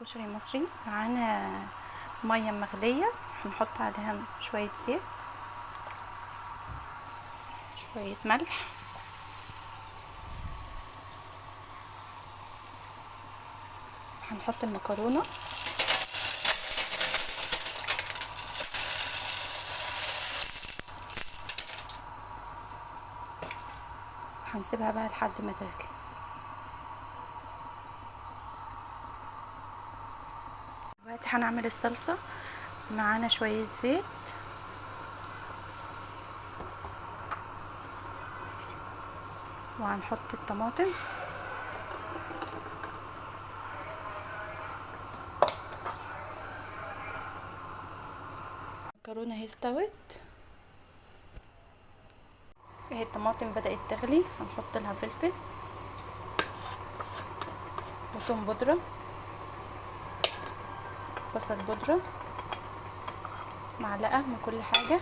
كشري مصري. معانا ميه مغليه، هنحط عليها شويه زيت، شويه ملح، هنحط المكرونه، هنسيبها بقى لحد ما تغلي. دلوقتي هنعمل الصلصه. معانا شويه زيت، وهنحط الطماطم، المكرونه اهي استوت، اهي الطماطم بدأت تغلي. هنحط لها فلفل وثوم بودرة، بصل بودرة، معلقة من كل حاجة،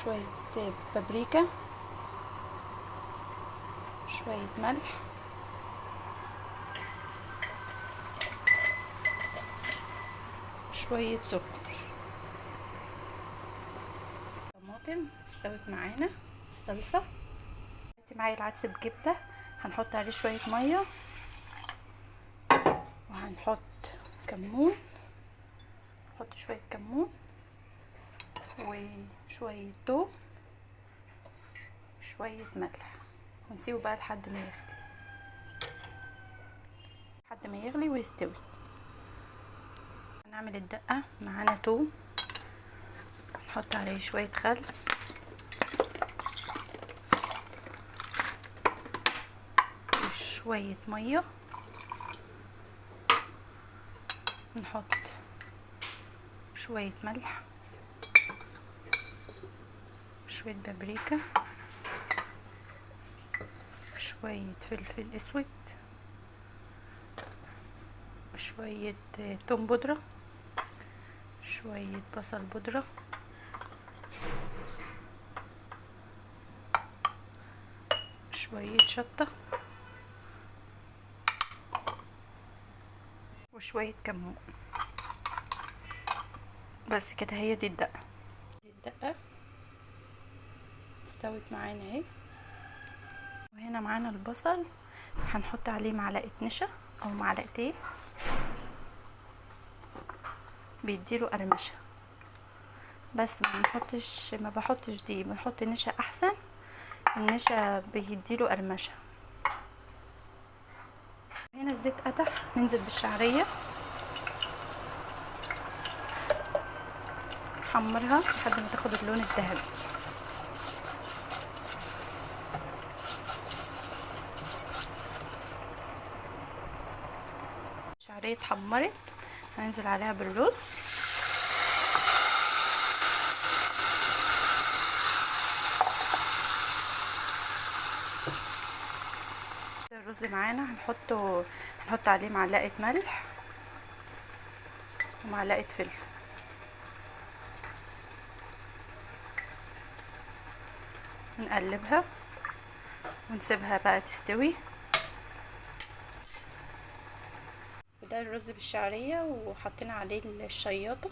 شوية بابريكا، شوية ملح، شوية سكر. طماطم استوت معانا الصلصة. دلوقتي معايا العدس بجبة، هنحط عليه شوية مية، وهنحط كمون، نحط شوية كمون وشوية توم، شوية ملح، ونسيبه بقى لحد ما يغلي، لحد ما يغلي ويستوي. هنعمل الدقة. معانا توم، نحط عليه شوية خل، وشوية مية، نحط شوية ملح، شوية بابريكا، شوية فلفل اسود، شوية توم بودرة، شوية بصل بودرة، شوية شطة، وشوية كمون. بس كده، هي دي الدقة. دي الدقة استوت معانا اهي. وهنا معانا البصل، هنحط عليه معلقة نشا او معلقتين، بيديله قرمشة. بس ما بحطش دي، بنحط نشا احسن، النشا بيديله قرمشة. هنا الزيت قدح، ننزل بالشعرية، نحمرها لحد ما تاخد اللون الذهبي. الشعرية اتحمرت، هننزل عليها بالرز. الرز معانا هنحط عليه معلقة ملح ومعلقة فلفل، نقلبها ونسيبها بقى تستوي. وده الرز بالشعرية، وحطينا عليه الشياطة.